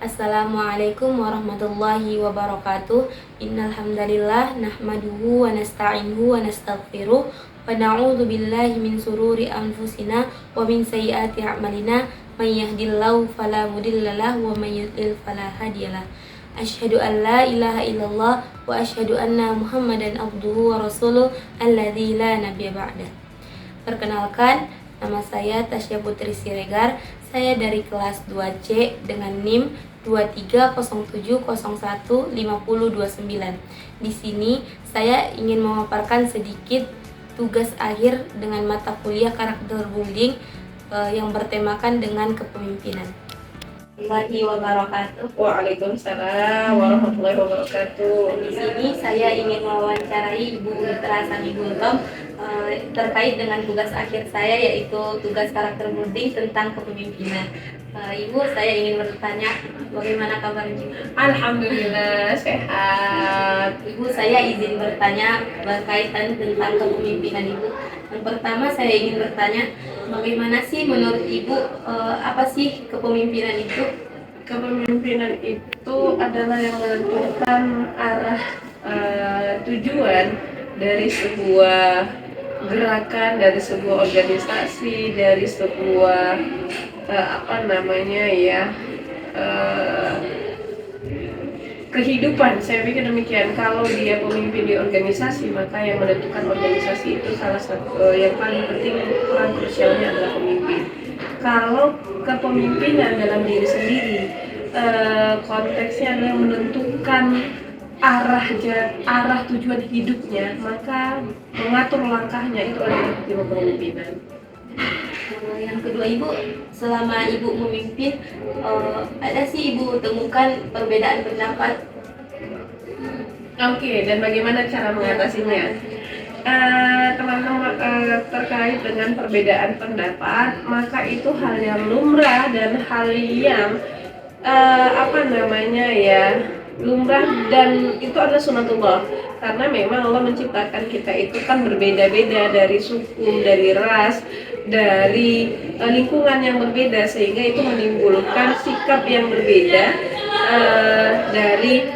Assalamualaikum warahmatullahi wabarakatuh. Innal hamdalillah nahmaduhu wa nasta'inuhu wa nastaghfiruh wa na'udzu billahi min sururi anfusina wa min sayyiati a'malina. May yahdihillahu fala mudhillalah wa may yudlil fala hadiyalah. Asyhadu an la ilaha illallah wa asyhadu anna Muhammadan abduhu wa rasuluh alladzi la nabiyya ba'dah. Perkenalkan, nama saya Tasya Putri Siregar. Saya dari kelas 2C dengan NIM 2307015029. Di sini saya ingin memaparkan sedikit tugas akhir dengan mata kuliah karakter building yang bertemakan dengan kepemimpinan. Warahmatullahi wabarakatuh. Waalaikumsalam warahmatullahi wabarakatuh. Di sini saya ingin mewawancarai Ibu Mitra Sami Gultom terkait dengan tugas akhir saya, yaitu tugas karakter building tentang kepemimpinan. Ibu, saya ingin bertanya, bagaimana kabarnya? Alhamdulillah sehat. Ibu, saya izin bertanya berkaitan tentang kepemimpinan Ibu. Yang pertama saya ingin bertanya, bagaimana sih menurut Ibu, apa sih kepemimpinan itu? Kepemimpinan itu adalah yang menentukan arah tujuan dari sebuah gerakan, dari sebuah organisasi, dari sebuah kehidupan. Saya pikir demikian. Kalau dia pemimpin di organisasi, maka yang menentukan organisasi itu salah satu yang paling penting, peran krusialnya adalah pemimpin. Kalau kepemimpinan dalam diri sendiri, konteksnya adalah menentukan arah tujuan hidupnya, maka mengatur langkahnya itu adalah jiwa kepemimpinan. Yang kedua, Ibu, selama Ibu memimpin, ada sih Ibu temukan perbedaan pendapat? Oke, dan bagaimana cara mengatasinya? Teman-teman, terkait dengan perbedaan pendapat, maka itu hal yang lumrah dan hal yang lumrah, dan itu adalah sunatullah, karena memang Allah menciptakan kita itu kan berbeda-beda, dari suku, dari ras, dari lingkungan yang berbeda, sehingga itu menimbulkan sikap yang berbeda dari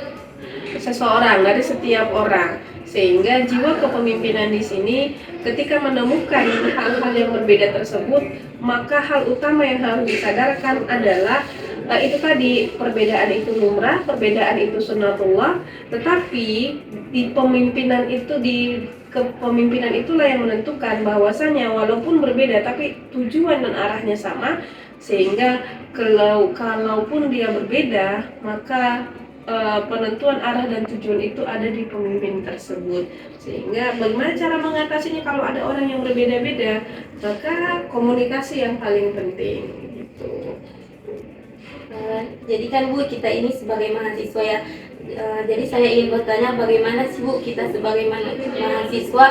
seseorang, dari setiap orang. Sehingga jiwa kepemimpinan di sini ketika menemukan hal-hal yang berbeda tersebut, maka hal utama yang harus disadarkan adalah itu tadi, perbedaan itu lumrah, perbedaan itu sunnatullah, tetapi di kepemimpinan itulah yang menentukan bahwasanya walaupun berbeda tapi tujuan dan arahnya sama, sehingga kalaupun dia berbeda, maka penentuan arah dan tujuan itu ada di pemimpin tersebut. Sehingga bagaimana cara mengatasinya kalau ada orang yang berbeda-beda, maka komunikasi yang paling penting gitu. Jadi kan Bu, kita ini sebagai mahasiswa ya, jadi saya ingin bertanya, bagaimana sih Bu kita sebagai mahasiswa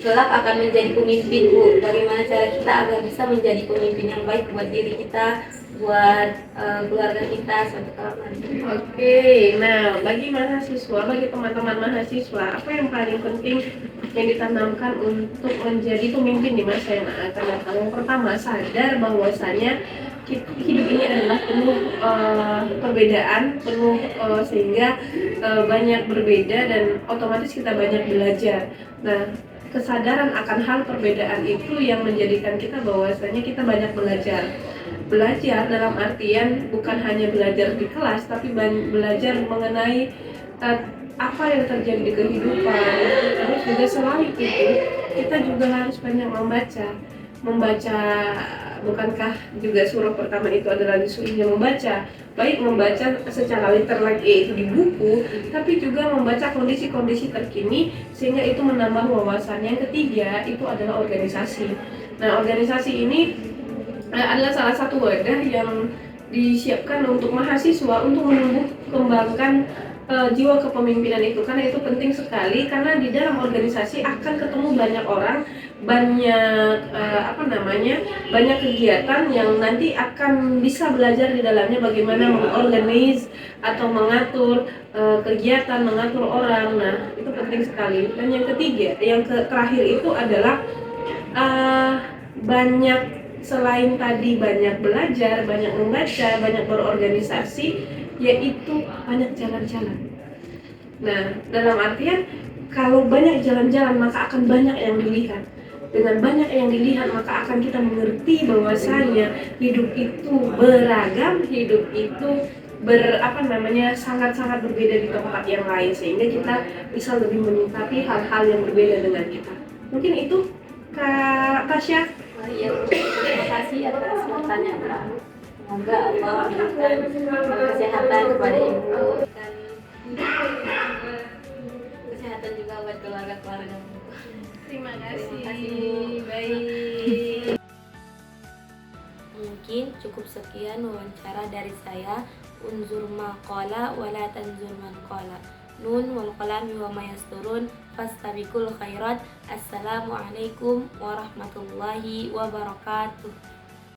kelak akan menjadi pemimpin Bu? Bagaimana cara kita agar bisa menjadi pemimpin yang baik buat diri kita, buat keluarga kita suatu kapan? Oke, nah bagi mahasiswa, bagi teman-teman mahasiswa, apa yang paling penting yang ditanamkan untuk menjadi pemimpin di masa yang akan datang? Yang pertama, sadar bahwasanya hidup ini adalah penuh perbedaan, penuh sehingga banyak berbeda, dan otomatis kita banyak belajar. Nah, kesadaran akan hal perbedaan itu yang menjadikan kita bahwasanya kita banyak belajar dalam artian bukan hanya belajar di kelas, tapi belajar mengenai apa yang terjadi di kehidupan. Terus juga selain itu kita juga harus banyak membaca. Bukankah juga surah pertama itu adalah disuruhnya membaca, baik membaca secara literal yaitu di buku, tapi juga membaca kondisi-kondisi terkini, sehingga itu menambah wawasan. Yang ketiga itu adalah organisasi. Nah, organisasi ini adalah salah satu wadah yang disiapkan untuk mahasiswa untuk menumbuh kembangkan jiwa kepemimpinan itu, karena itu penting sekali, karena di dalam organisasi akan ketemu banyak orang, banyak kegiatan yang nanti akan bisa belajar di dalamnya bagaimana mengorganize atau mengatur kegiatan, mengatur orang. Nah, itu penting sekali. Dan yang ketiga, terakhir itu adalah selain tadi banyak belajar, banyak membaca, banyak berorganisasi, yaitu banyak jalan-jalan. Nah, dalam artian kalau banyak jalan-jalan maka akan banyak yang dilihat. Dengan banyak yang dilihat maka akan kita mengerti bahwasanya hidup itu beragam, hidup itu sangat-sangat berbeda di tempat yang lain, sehingga kita bisa lebih menyikapi hal-hal yang berbeda dengan kita. Mungkin itu Kak Tasya. Ya, terima kasih atas pertanyaan. Semoga Allah memberikan kesehatan kepada ibu dan kesehatan juga buat keluarga-keluarga. Terima kasih. Terima kasih. Baik. Mungkin cukup sekian wawancara dari saya. Unzur ma qala wala tanzur man qala. Nun wal qalami wa ma yasturun fastabiqul khairat. Assalamualaikum warahmatullahi wabarakatuh.